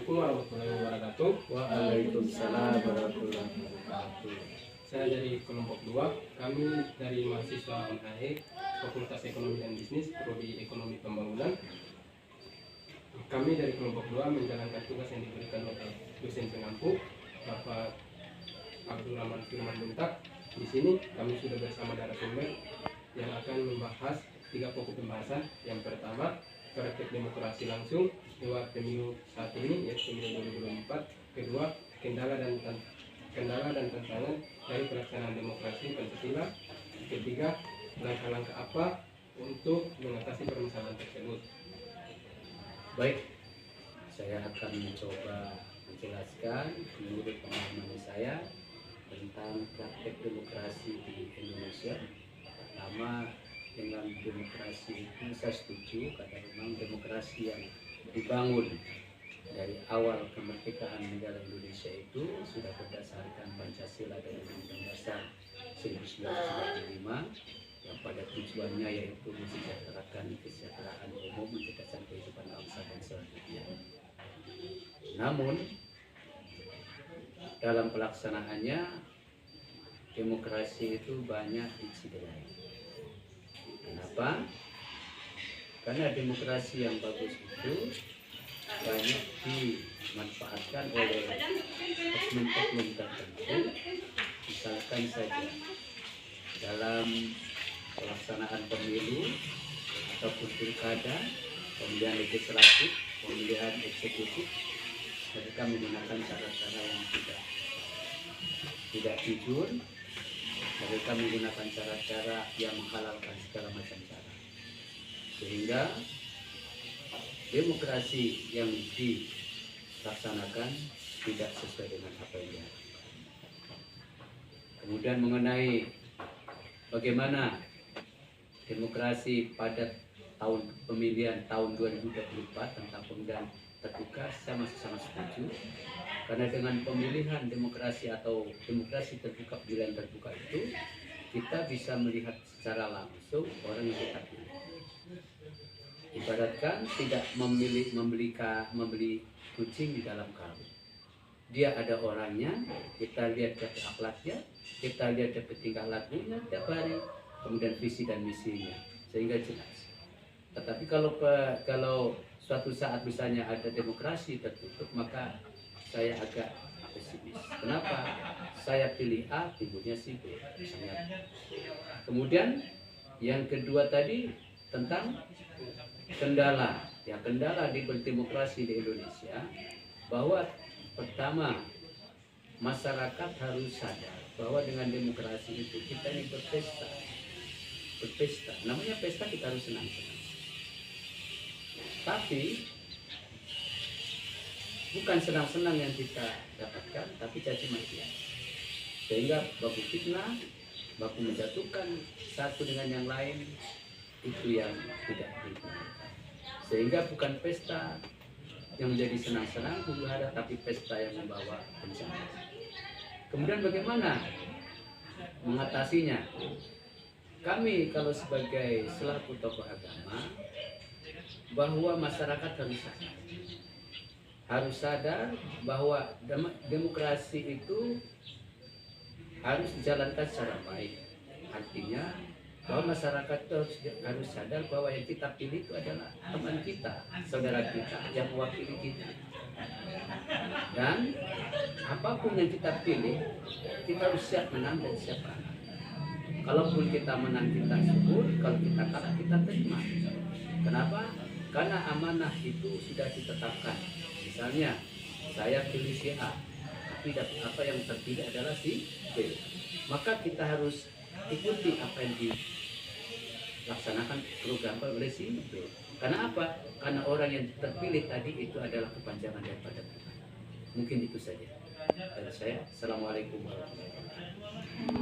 Assalamualaikum warahmatullahi wabarakatuh. Waalaikumsalam warahmatullahi wabarakatuh. Saya dari kelompok 2. Kami dari mahasiswa UNHE Fakultas Ekonomi dan Bisnis Prodi Ekonomi Pembangunan. Kami dari kelompok 2 menjalankan tugas yang diberikan oleh dosen pengampu Bapak Abdul Rahman Firman Buntak. Di sini kami sudah bersama narasumber yang akan membahas 3 pokok pembahasan. Yang pertama, praktek demokrasi langsung lewat pemilu saat ini, yaitu pemilu 2024. Kedua, kendala dan tantangan dari pelaksanaan demokrasi Pancasila. Ketiga, langkah-langkah apa untuk mengatasi permasalahan tersebut. Baik, saya akan mencoba menjelaskan menurut pemahaman saya tentang praktek demokrasi di Indonesia. Pertama, dengan demokrasi itu saya setuju karena memang demokrasi yang dibangun dari awal kemerdekaan negara Indonesia itu sudah berdasarkan Pancasila dan Undang-Undang Dasar 1945 yang pada tujuannya yaitu mensejahterakan kesejahteraan umum, mencerdaskan kehidupan bangsa dan selanjutnya. Namun dalam pelaksanaannya demokrasi itu banyak dicederai. Kenapa? Karena demokrasi yang bagus itu banyak dimanfaatkan oleh oknum-oknum tertentu. Misalkan saja dalam pelaksanaan pemilu ataupun pilkada, pemilihan legislatif, pemilihan eksekutif, mereka menggunakan cara-cara yang tidak jujur. Mereka menggunakan cara-cara yang menghalalkan segala macam cara, sehingga demokrasi yang dilaksanakan tidak sesuai dengan apa yang diharapkan. Kemudian mengenai bagaimana demokrasi pada tahun pemilihan tahun 2024 tentang pemilihan terbuka, saya masih sangat setuju. Karena dengan pemilihan demokrasi atau demokrasi terbuka, pilihan terbuka itu, kita bisa melihat secara langsung orang yang kita pilih. Ibaratkan tidak membeli kucing di dalam karung. Dia ada orangnya, kita lihat dari akhlaknya, kita lihat dari tingkah lakunya tiap hari, kemudian visi dan misinya, sehingga jelas. Tetapi kalau suatu saat misalnya ada demokrasi tertutup, maka saya agak pesimis. Kenapa? Saya pilih A, timbulnya si B. Misalnya. Kemudian yang kedua tadi tentang kendala. Ya, kendala di berdemokrasi di Indonesia, bahwa pertama, masyarakat harus sadar bahwa dengan demokrasi itu kita ini berpesta. Namanya pesta, kita harus senang-senang. Tapi bukan senang-senang yang kita dapatkan, tapi caci makian. Sehingga baku fitnah, baku menjatuhkan satu dengan yang lain, itu yang tidak diinginkan. Sehingga bukan pesta yang menjadi senang-senang, huru-hara, tapi pesta yang membawa bencana. Kemudian bagaimana mengatasinya? Kami kalau sebagai selaku tokoh agama, bahwa masyarakat harus sadar bahwa demokrasi itu harus dijalankan secara baik. Artinya bahwa masyarakat itu harus sadar bahwa yang kita pilih itu adalah teman kita, saudara kita yang mewakili kita. Dan apapun yang kita pilih, kita harus siap menang dan siap kalah. Kalaupun kita menang, kita syukur. Kalau kita kalah, kita terima. Kenapa? Karena amanah itu sudah ditetapkan. Misalnya, saya pilih si A, tapi apa yang terpilih adalah si B. Maka kita harus ikuti apa yang dilaksanakan program oleh si B. Karena apa? Karena orang yang terpilih tadi itu adalah kepanjangan daripada Tuhan. Mungkin itu saja dari saya. Assalamualaikum warahmatullahi wabarakatuh.